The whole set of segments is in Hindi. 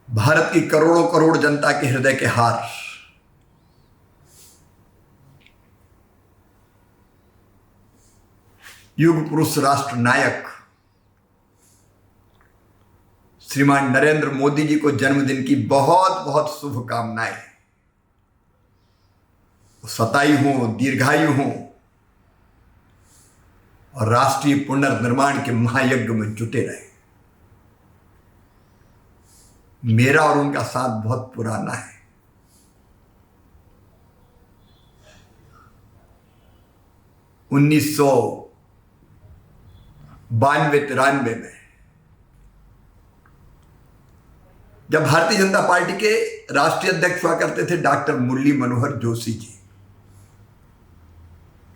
भारत की करोड़ों करोड़ जनता के हृदय के हार, युग पुरुष राष्ट्र नायक श्रीमान नरेंद्र मोदी जी को जन्मदिन की बहुत बहुत शुभकामनाएं। सतायु हों, दीर्घायु हों और राष्ट्रीय पुनर्निर्माण के महायज्ञ में जुटे रहे। मेरा और उनका साथ बहुत पुराना है। 1992-93 में जब भारतीय जनता पार्टी के राष्ट्रीय अध्यक्ष हुआ करते थे डॉक्टर मुरली मनोहर जोशी जी,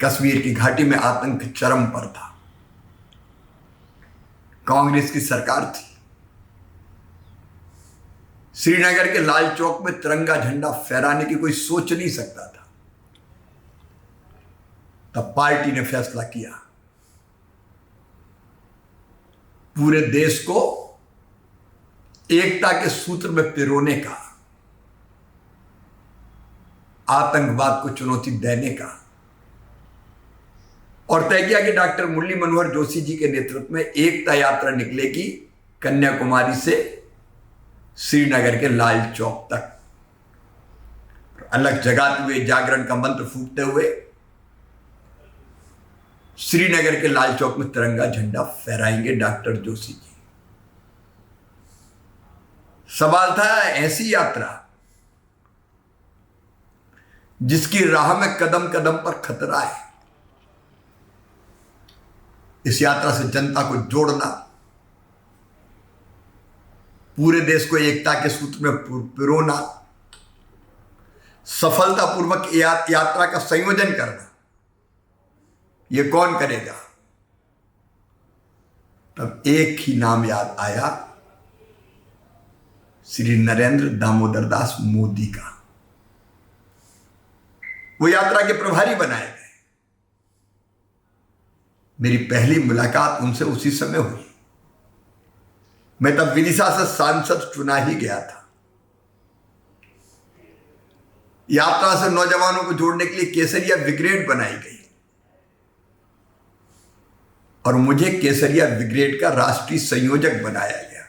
कश्मीर की घाटी में आतंक चरम पर था। कांग्रेस की सरकार थी। श्रीनगर के लाल चौक में तिरंगा झंडा फहराने की कोई सोच नहीं सकता था। तब पार्टी ने फैसला किया पूरे देश को एकता के सूत्र में पिरोने का, आतंकवाद को चुनौती देने का, और तय किया कि डॉक्टर मुरली मनोहर जोशी जी के नेतृत्व में एकता यात्रा निकलेगी कन्याकुमारी से श्रीनगर के लाल चौक तक। अलग जगाते हुए, जागरण का मंत्र फूंकते हुए श्रीनगर के लाल चौक में तिरंगा झंडा फहराएंगे डॉक्टर जोशी जी। सवाल था ऐसी यात्रा जिसकी राह में कदम कदम पर खतरा है। इस यात्रा से जनता को जोड़ना, पूरे देश को एकता के सूत्र में पिरोना, सफलतापूर्वक यात्रा का संयोजन करना, यह कौन करेगा? तब एक ही नाम याद आया, श्री नरेंद्र दामोदर दास मोदी का। वो यात्रा के प्रभारी बनाए गए। मेरी पहली मुलाकात उनसे उसी समय हुई। मैं तब विदिशा से सांसद चुना ही गया था। यात्रा से नौजवानों को जोड़ने के लिए केसरिया ब्रिगेड बनाई गई और मुझे केसरिया ब्रिगेड का राष्ट्रीय संयोजक बनाया गया।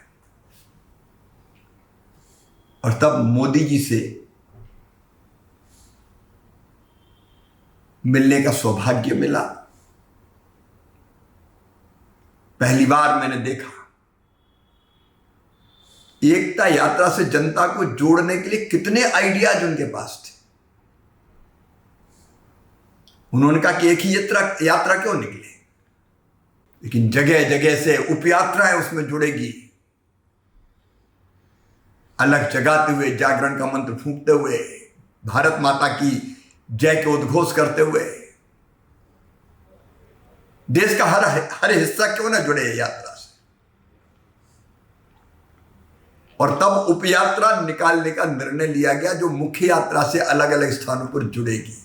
और तब मोदी जी से मिलने का सौभाग्य मिला। पहली बार मैंने देखा एकता यात्रा से जनता को जोड़ने के लिए कितने आइडियाज उनके पास थे। उन्होंने कहा कि एक ही यात्रा क्यों निकले, लेकिन जगह जगह से उपयात्राएं उसमें जुड़ेगी। अलग जगाते हुए, जागरण का मंत्र फूंकते हुए, भारत माता की जय के उद्घोष करते हुए देश का हर हिस्सा क्यों ना जुड़े यात्रा से। और तब उपयात्रा निकालने का निर्णय लिया गया जो मुख्य यात्रा से अलग अलग स्थानों पर जुड़ेगी।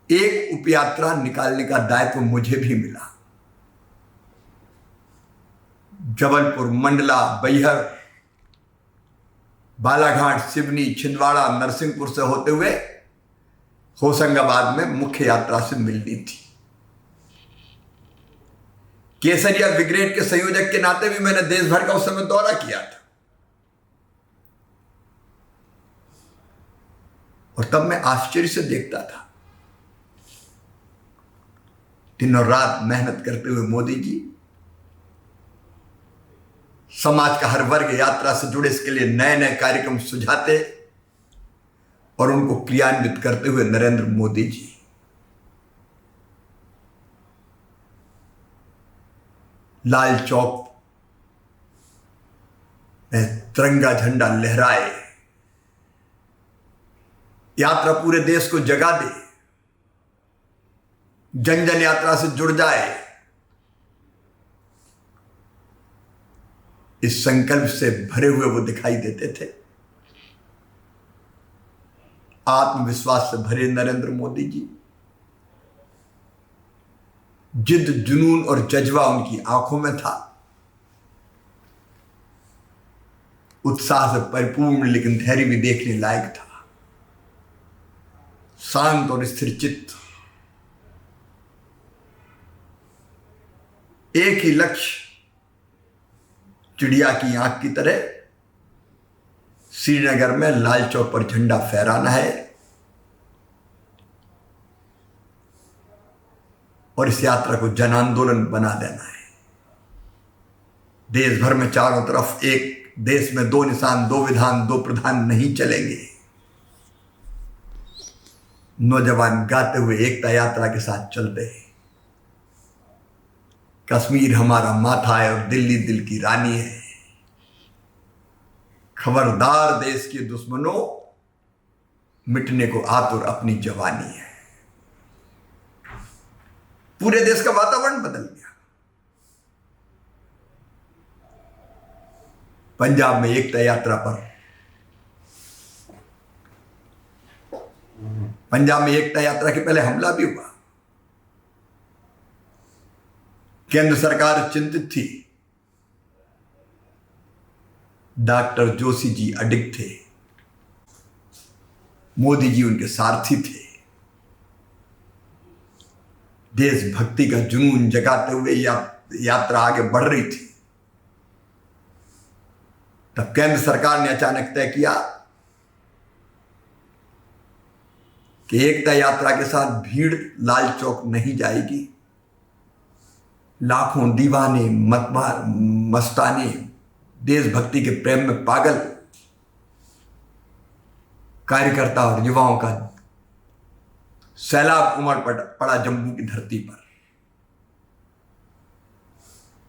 एक उपयात्रा निकालने का दायित्व मुझे भी मिला। जबलपुर, मंडला, बैहर, बालाघाट, सिवनी, छिंदवाड़ा, नरसिंहपुर से होते हुए होशंगाबाद में मुख्य यात्रा से मिलनी थी। केसरिया ब्रिगेड के संयोजक के नाते भी मैंने देश भर का उस समय दौरा किया था। और तब मैं आश्चर्य से देखता था दिन और रात मेहनत करते हुए मोदी जी समाज का हर वर्ग यात्रा से जुड़े, इसके लिए नए नए कार्यक्रम सुझाते और उनको क्रियान्वित करते हुए नरेंद्र मोदी जी लाल चौक में तिरंगा झंडा लहराए, यात्रा पूरे देश को जगा दे, जन जन यात्रा से जुड़ जाए। इस संकल्प से भरे हुए वो दिखाई देते थे। आत्मविश्वास से भरे नरेंद्र मोदी जी, जिद, जुनून और जज्बा उनकी आंखों में था। उत्साह से परिपूर्ण लेकिन धैर्य भी देखने लायक था। शांत और स्थिर चित्त, एक ही लक्ष्य, चिड़िया की आंख की तरह श्रीनगर में लाल चौक पर झंडा फहराना है और इस यात्रा को जन आंदोलन बना देना है। देश भर में चारों तरफ एक देश में दो निशान, दो विधान, दो प्रधान नहीं चलेंगे। नौजवान गाते हुए एकता यात्रा के साथ चलते हैं। कश्मीर हमारा माथा है और दिल्ली दिल की रानी है। खबरदार देश के दुश्मनों, मिटने को आतुर अपनी जवानी है। पूरे देश का वातावरण बदल गया। पंजाब में एकता यात्रा पर, पंजाब में एकता यात्रा के पहले हमला भी हुआ। केंद्र सरकार चिंतित थी। डॉक्टर जोशी जी अडिग थे, मोदी जी उनके सारथी थे। देशभक्ति का जुनून जगाते हुए यात्रा आगे बढ़ रही थी। तब केंद्र सरकार ने अचानक तय किया कि एकता यात्रा के साथ भीड़ लाल चौक नहीं जाएगी। लाखों दीवाने, मस्ताने, देशभक्ति के प्रेम में पागल कार्यकर्ता और युवाओं का सैलाब उमड़ पड़ा जम्मू की धरती पर।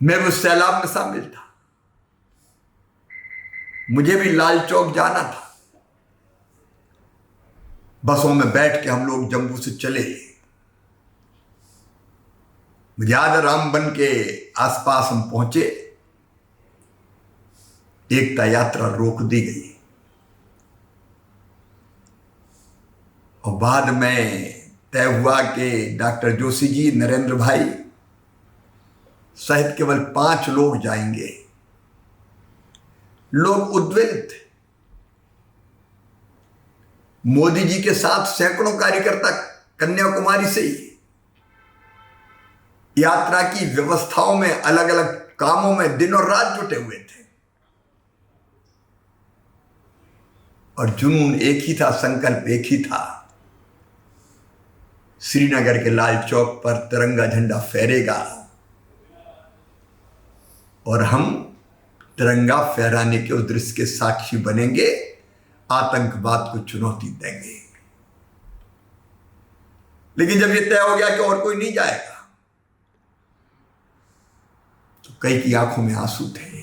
मैं उस सैलाब में शामिल था। मुझे भी लाल चौक जाना था। बसों में बैठ के हम लोग जम्मू से चले। मुझे याद है, रामबन के आसपास हम पहुंचे, एकता यात्रा रोक दी गई और बाद में तय हुआ कि डॉक्टर जोशी जी, नरेंद्र भाई सहित केवल 5 लोग जाएंगे। लोग उद्वेलित थे। मोदी जी के साथ सैकड़ों कार्यकर्ता कन्याकुमारी से ही यात्रा की व्यवस्थाओं में, अलग अलग कामों में दिन और रात जुटे हुए थे और जुनून एक ही था, संकल्प एक ही था। श्रीनगर के लाल चौक पर तिरंगा झंडा फहरेगा और हम तिरंगा फहराने के उस दृश्य के साक्षी बनेंगे, आतंकवाद को चुनौती देंगे। लेकिन जब यह तय हो गया कि और कोई नहीं जाएगा, तो कई की आंखों में आंसू थे।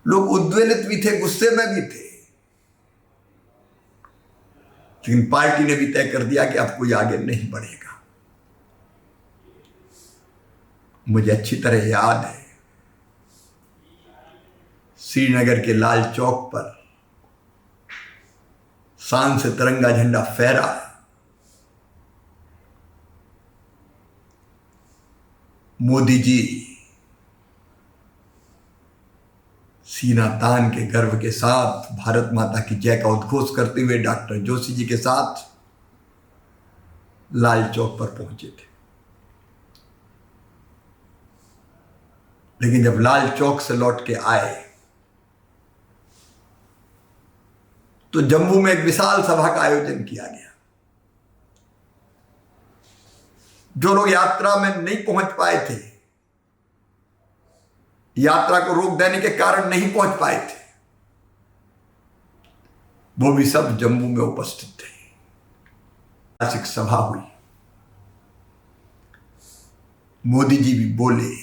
लोग उद्वेलित भी थे, गुस्से में भी थे। लेकिन पार्टी ने भी तय कर दिया कि अब कोई आगे नहीं बढ़ेगा। मुझे अच्छी तरह याद है, श्रीनगर के लाल चौक पर शान से तिरंगा झंडा फहरा। मोदी जी सीना तान के गर्व के साथ भारत माता की जय का उद्घोष करते हुए डॉक्टर जोशी जी के साथ लाल चौक पर पहुंचे थे। लेकिन जब लाल चौक से लौट के आए तो जम्मू में एक विशाल सभा का आयोजन किया गया। जो लोग यात्रा में नहीं पहुंच पाए थे, यात्रा को रोक देने के कारण नहीं पहुंच पाए थे, वो भी सब जम्मू में उपस्थित थे। ऐतिहासिक सभा हुई। मोदी जी भी बोले।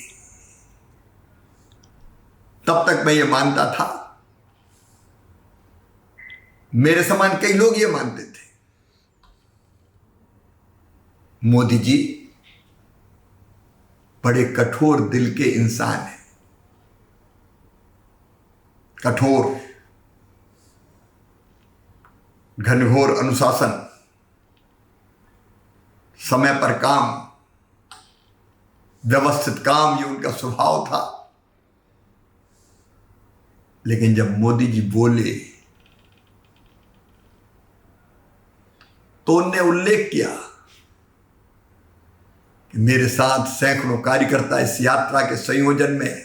तब तक मैं ये मानता था, मेरे समान कई लोग ये मानते थे, मोदी जी बड़े कठोर दिल के इंसान हैं। कठोर, घनघोर अनुशासन, समय पर काम, व्यवस्थित काम, ये उनका स्वभाव था। लेकिन जब मोदी जी बोले तो उनने उल्लेख किया कि मेरे साथ सैकड़ों कार्यकर्ता इस यात्रा के संयोजन में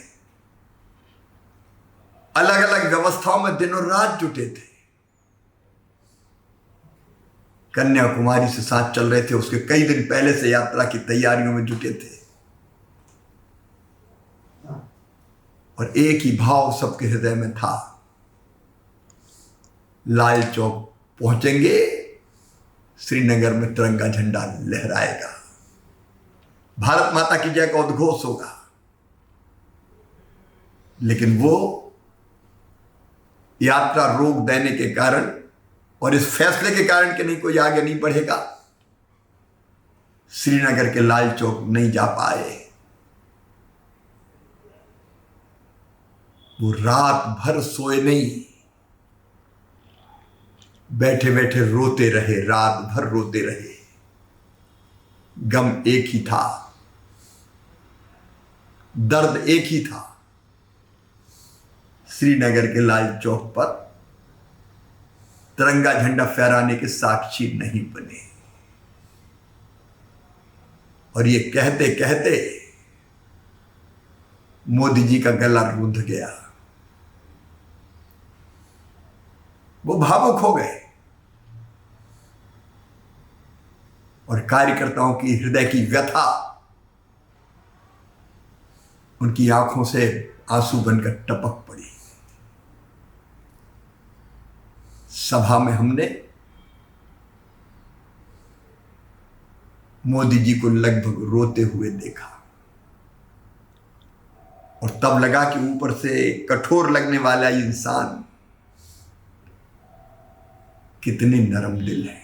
अलग अलग व्यवस्थाओं में दिनों रात जुटे थे। कन्याकुमारी से साथ चल रहे थे, उसके कई दिन पहले से यात्रा की तैयारियों में जुटे थे और एक ही भाव सबके हृदय में था, लाल चौक पहुंचेंगे, श्रीनगर में तिरंगा झंडा लहराएगा, भारत माता की जय का उद्घोष होगा। लेकिन वो यात्रा रोक देने के कारण और इस फैसले के कारण कि नहीं कोई आगे नहीं बढ़ेगा, श्रीनगर के लाल चौक नहीं जा पाए। वो रात भर सोए नहीं, बैठे बैठे रोते रहे, रात भर रोते रहे। गम एक ही था, दर्द एक ही था, श्रीनगर के लाल चौक पर तिरंगा झंडा फहराने के साक्षी नहीं बने। और ये कहते कहते मोदी जी का गला रुंध गया, वो भावुक हो गए और कार्यकर्ताओं की हृदय की व्यथा उनकी आंखों से आंसू बनकर टपक पड़ी। सभा में हमने मोदी जी को लगभग रोते हुए देखा और तब लगा कि ऊपर से कठोर लगने वाला इंसान कितने नरम दिल है,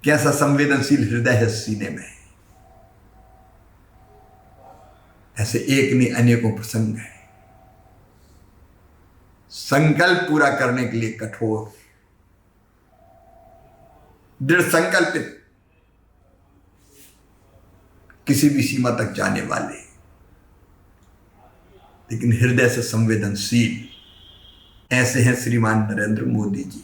कैसा संवेदनशील हृदय है सीने में। ऐसे एक नहीं अनेकों प्रसंग है, संकल्प पूरा करने के लिए कठोर, दृढ़ संकल्पित, किसी भी सीमा तक जाने वाले, लेकिन हृदय से संवेदनशील, ऐसे हैं श्रीमान नरेंद्र मोदी जी।